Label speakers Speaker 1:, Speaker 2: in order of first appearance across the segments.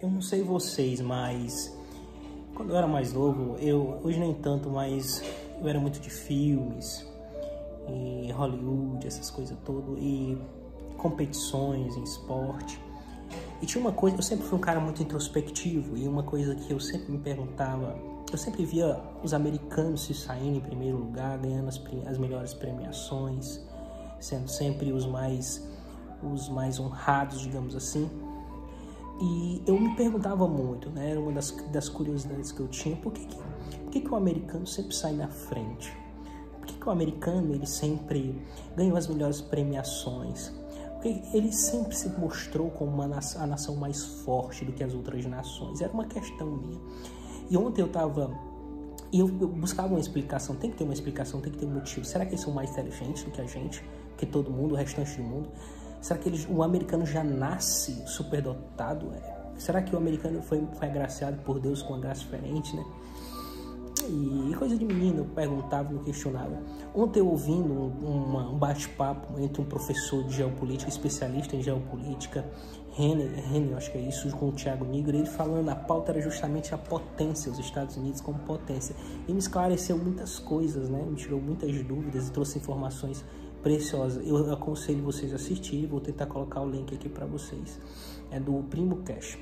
Speaker 1: eu não sei vocês, mas quando eu era mais novo, hoje nem tanto, mas eu era muito de filmes, e Hollywood, essas coisas todas, e competições em esporte. E tinha uma coisa, eu sempre fui um cara muito introspectivo, e uma coisa que eu sempre me perguntava, eu sempre via os americanos se saindo em primeiro lugar, ganhando as melhores premiações, sendo sempre os mais honrados, digamos assim. E eu me perguntava muito, né? Era uma das curiosidades que eu tinha, por que o americano sempre sai na frente? Por que o americano ele sempre ganhou as melhores premiações? Porque ele sempre se mostrou como a nação mais forte do que as outras nações. Era uma questão minha. E ontem eu buscava uma explicação, tem que ter uma explicação, tem que ter um motivo. Será que eles são mais inteligentes do que a gente, que todo mundo, o restante do mundo? Será que o americano já nasce superdotado? Será que o americano foi agraciado por Deus com uma graça diferente, né? E coisa de menino, eu perguntava, me questionava. Ontem eu ouvindo um bate-papo entre um professor de geopolítica, especialista em geopolítica, Renner, acho que é isso, com o Thiago Nigro, ele falando, a pauta era justamente a potência, os Estados Unidos como potência. E me esclareceu muitas coisas, né? Me tirou muitas dúvidas e trouxe informações preciosas. Eu aconselho vocês a assistirem, vou tentar colocar o link aqui para vocês. É do Primo Cash.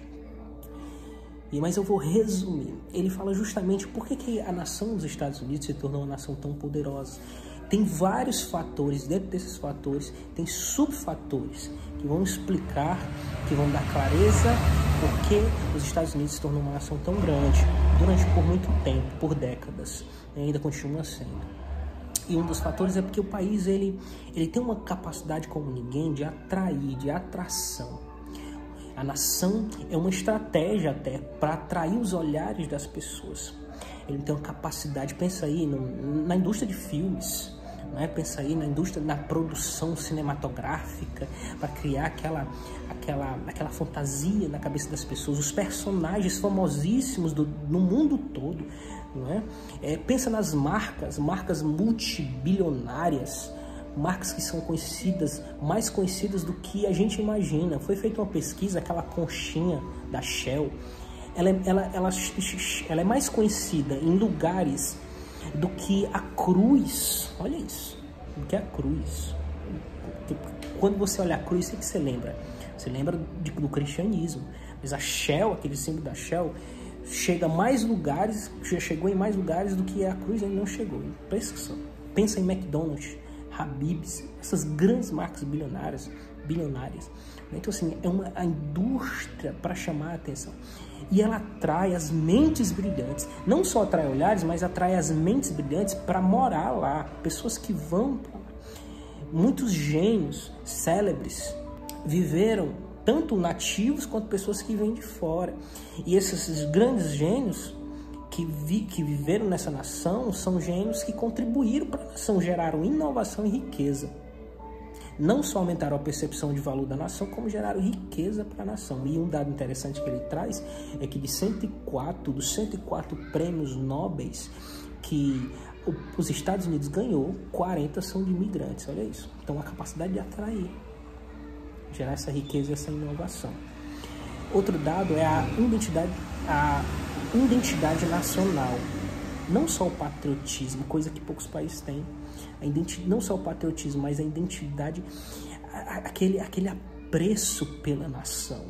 Speaker 1: Mas eu vou resumir. Ele fala justamente por que a nação dos Estados Unidos se tornou uma nação tão poderosa. Tem vários fatores, dentro desses fatores, tem subfatores que vão explicar, que vão dar clareza por que os Estados Unidos se tornou uma nação tão grande por muito tempo, por décadas, e ainda continua sendo. E um dos fatores é porque o país ele tem uma capacidade como ninguém de atrair, de atração. A nação é uma estratégia até para atrair os olhares das pessoas. Ele tem uma capacidade, pensa aí na indústria de filmes, né? Pensa aí na indústria da produção cinematográfica, para criar aquela fantasia na cabeça das pessoas, os personagens famosíssimos no mundo todo, não é? Pensa nas marcas multibilionárias, marcas que são conhecidas, mais conhecidas do que a gente imagina. Foi feita uma pesquisa, aquela conchinha da Shell, ela é mais conhecida em lugares do que a cruz. Olha isso, do que a cruz. Quando você olha a cruz, o que você lembra? Você lembra do cristianismo. Mas a Shell, aquele símbolo da Shell, chegou em mais lugares do que a cruz ainda não chegou. Pensa em McDonald's, Habib's, essas grandes marcas bilionárias. Então assim, é uma indústria para chamar a atenção. E ela atrai as mentes brilhantes. Não só atrai olhares, mas atrai as mentes brilhantes para morar lá. Pessoas que vão para lá. Muitos gênios célebres viveram, tanto nativos quanto pessoas que vêm de fora. E esses grandes gênios que viveram nessa nação são gênios que contribuíram para a nação, geraram inovação e riqueza. Não só aumentaram a percepção de valor da nação, como geraram riqueza para a nação. E um dado interessante que ele traz é que dos 104 prêmios nobres que os Estados Unidos ganhou, 40 são de imigrantes. Olha isso. Então a capacidade de atrair, gerar essa riqueza e essa inovação. Outro dado é a identidade nacional. Não só o patriotismo, coisa que poucos países têm. Não só o patriotismo, mas a identidade, aquele apreço pela nação.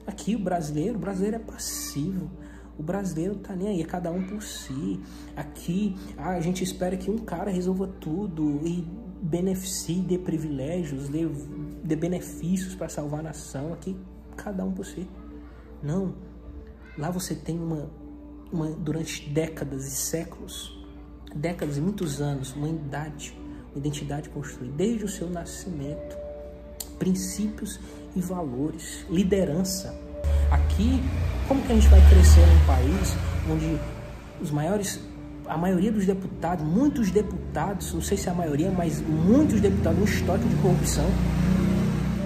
Speaker 1: Aqui o brasileiro é passivo. O brasileiro tá nem aí, é cada um por si. Aqui a gente espera que um cara resolva tudo e beneficie, dê privilégios, dê benefícios para salvar a nação. Aqui cada um por si. Não. Lá você tem durante décadas e séculos, décadas e muitos anos, uma identidade construída desde o seu nascimento, princípios e valores, liderança. Aqui, como que a gente vai crescer num país onde a maioria dos deputados, muitos deputados, não sei se é a maioria, mas muitos deputados, um histórico de corrupção.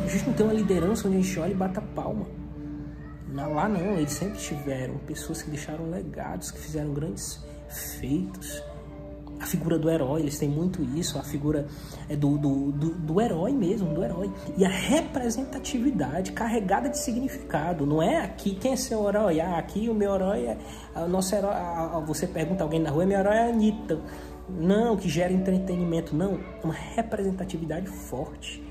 Speaker 1: A gente não tem uma liderança onde a gente olha e bata palma. Lá não, eles sempre tiveram pessoas que deixaram legados, que fizeram grandes feitos. A figura do herói, eles têm muito isso, a figura do herói mesmo, do herói. E a representatividade carregada de significado. Não é aqui, quem é seu herói? Ah, aqui o meu herói é... O nosso herói, você pergunta a alguém na rua, meu herói é a Anitta. Não, que gera entretenimento. Não, uma representatividade forte.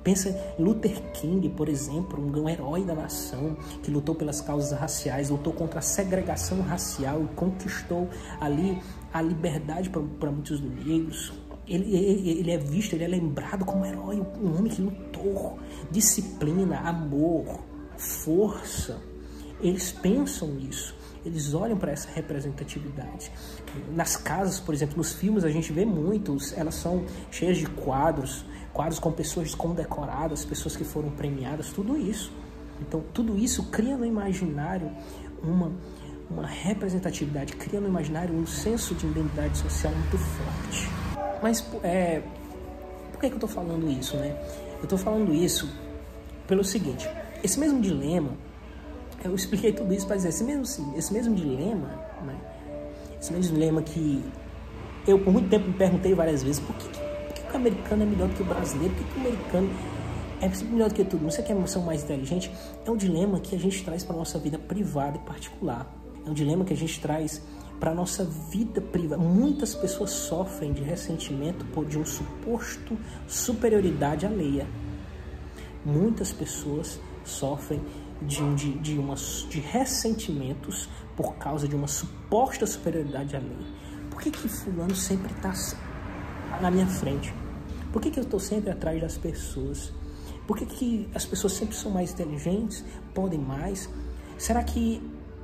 Speaker 1: Pensa em Luther King, por exemplo, um herói da nação que lutou pelas causas raciais, lutou contra a segregação racial e conquistou ali a liberdade para muitos negros. Ele é visto, ele é lembrado como herói, um homem que lutou. Disciplina, amor, força. Eles pensam nisso. Eles olham para essa representatividade. Nas casas, por exemplo, nos filmes a gente vê muitos, elas são cheias de quadros com pessoas condecoradas, pessoas que foram premiadas, tudo isso. Então, tudo isso cria no imaginário uma representatividade, cria no imaginário um senso de identidade social muito forte. Mas, por que eu estou falando isso, né? Eu estou falando isso pelo seguinte, esse mesmo dilema, eu expliquei tudo isso para dizer, esse mesmo dilema, né? Esse mesmo dilema que eu por muito tempo me perguntei várias vezes, por que o americano é melhor do que o brasileiro? Por que o americano é sempre melhor do que tudo? Não sei que é a emoção mais inteligente. É um dilema que a gente traz para a nossa vida privada e particular. É um dilema que a gente traz para a nossa vida privada. Muitas pessoas sofrem de ressentimento de um suposto superioridade alheia. Muitas pessoas sofrem de ressentimentos por causa de uma suposta superioridade alheia. Por que fulano sempre está na minha frente? Por que eu estou sempre atrás das pessoas? Por que as pessoas sempre são mais inteligentes, podem mais? Será que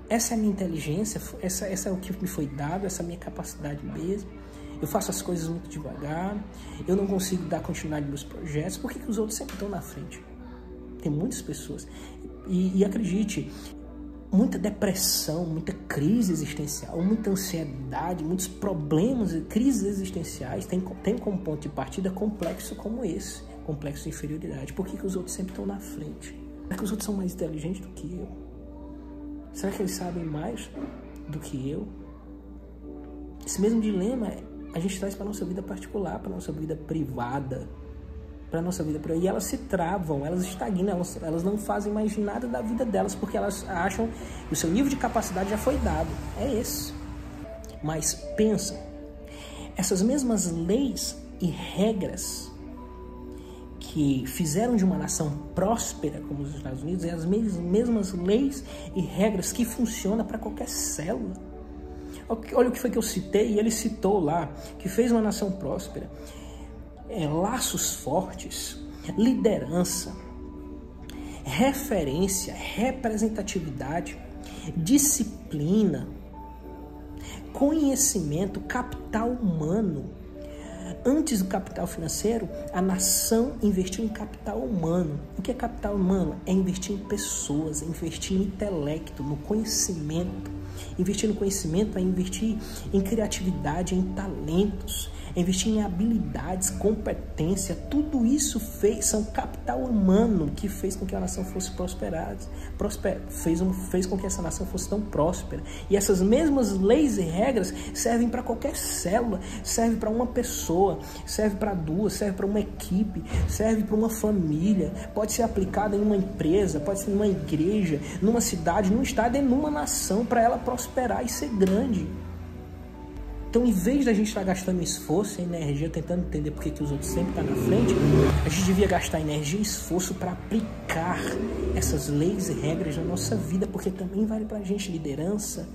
Speaker 1: essa é a minha inteligência? Essa é o que me foi dado? Essa é a minha capacidade mesmo? Eu faço as coisas muito devagar? Eu não consigo dar continuidade nos meus projetos? Por que os outros sempre estão na frente? Tem muitas pessoas. E acredite, muita depressão, muita crise existencial, muita ansiedade, muitos problemas e crises existenciais tem como ponto de partida complexo como esse, complexo de inferioridade. Por que os outros sempre estão na frente? Será que os outros são mais inteligentes do que eu? Será que eles sabem mais do que eu? Esse mesmo dilema a gente traz para a nossa vida particular, para a nossa vida privada, para a nossa vida. E elas se travam, elas estagnam, elas não fazem mais nada da vida delas, porque elas acham que o seu nível de capacidade já foi dado. É esse. Mas pensa, essas mesmas leis e regras que fizeram de uma nação próspera como os Estados Unidos, é as mesmas leis e regras que funcionam para qualquer célula. Olha o que foi que eu citei, e ele citou lá, que fez uma nação próspera. Laços fortes, liderança, referência, representatividade, disciplina, conhecimento, capital humano. Antes do capital financeiro, a nação investiu em capital humano. O que é capital humano? É investir em pessoas, é investir em intelecto, no conhecimento. Investir no conhecimento é investir em criatividade, em talentos, é investir em habilidades, competência. Tudo isso são capital humano que fez com que a nação fosse prosperada, fez com que essa nação fosse tão próspera. E essas mesmas leis e regras servem para qualquer célula, serve para uma pessoa, serve para duas, serve para uma equipe, serve para uma família, pode ser aplicada em uma empresa, pode ser em uma igreja, numa cidade, num estado e numa nação, para ela prosperar e ser grande. Então, em vez da gente estar gastando esforço e energia tentando entender por que os outros sempre estão na frente, a gente devia gastar energia e esforço para aplicar essas leis e regras na nossa vida, porque também vale para a gente liderança,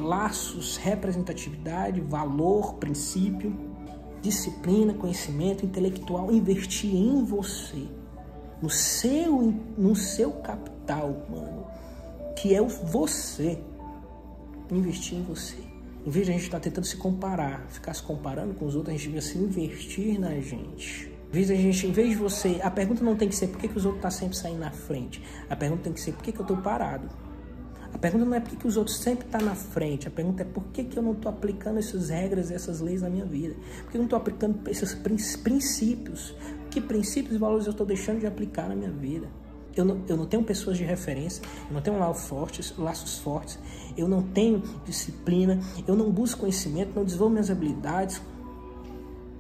Speaker 1: laços, representatividade, valor, princípio, disciplina, conhecimento intelectual, investir em você, no seu capital humano, que é você, investir em você. Em vez de a gente estar tentando se comparar, ficar se comparando com os outros, a gente devia se investir na gente. Em vez de você, a pergunta não tem que ser por que os outros estão sempre saindo na frente. A pergunta tem que ser por que eu estou parado. A pergunta não é por que os outros sempre estão na frente. A pergunta é por que eu não estou aplicando essas regras e essas leis na minha vida. Por que eu não estou aplicando esses princípios. Que princípios e valores eu estou deixando de aplicar na minha vida. eu não tenho pessoas de referência, eu não tenho laços fortes, eu não tenho disciplina, eu não busco conhecimento, não desenvolvo minhas habilidades,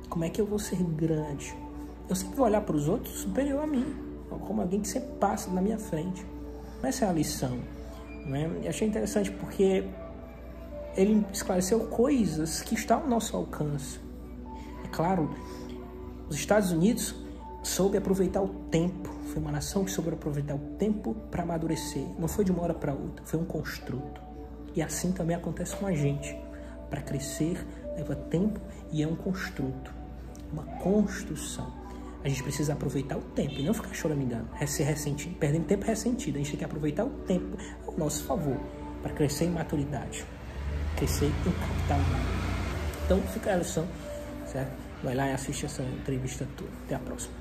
Speaker 1: como é que eu vou ser grande? Eu sempre vou olhar para os outros superior a mim, como alguém que sempre passa na minha frente. Essa é a lição, né? Eu achei interessante porque ele esclareceu coisas que estão ao nosso alcance. É claro, os Estados Unidos soube aproveitar o tempo, foi uma nação que soube aproveitar o tempo para amadurecer, não foi de uma hora para outra, foi um construto. E assim também acontece com a gente. Para crescer leva tempo e é um construto, uma construção. A gente precisa aproveitar o tempo e não ficar choramingando, perdendo tempo ressentido. A gente tem que aproveitar o tempo ao nosso favor para crescer em maturidade, crescer em capital humano. Então fica a lição, certo? Vai lá e assiste essa entrevista toda. Até a próxima.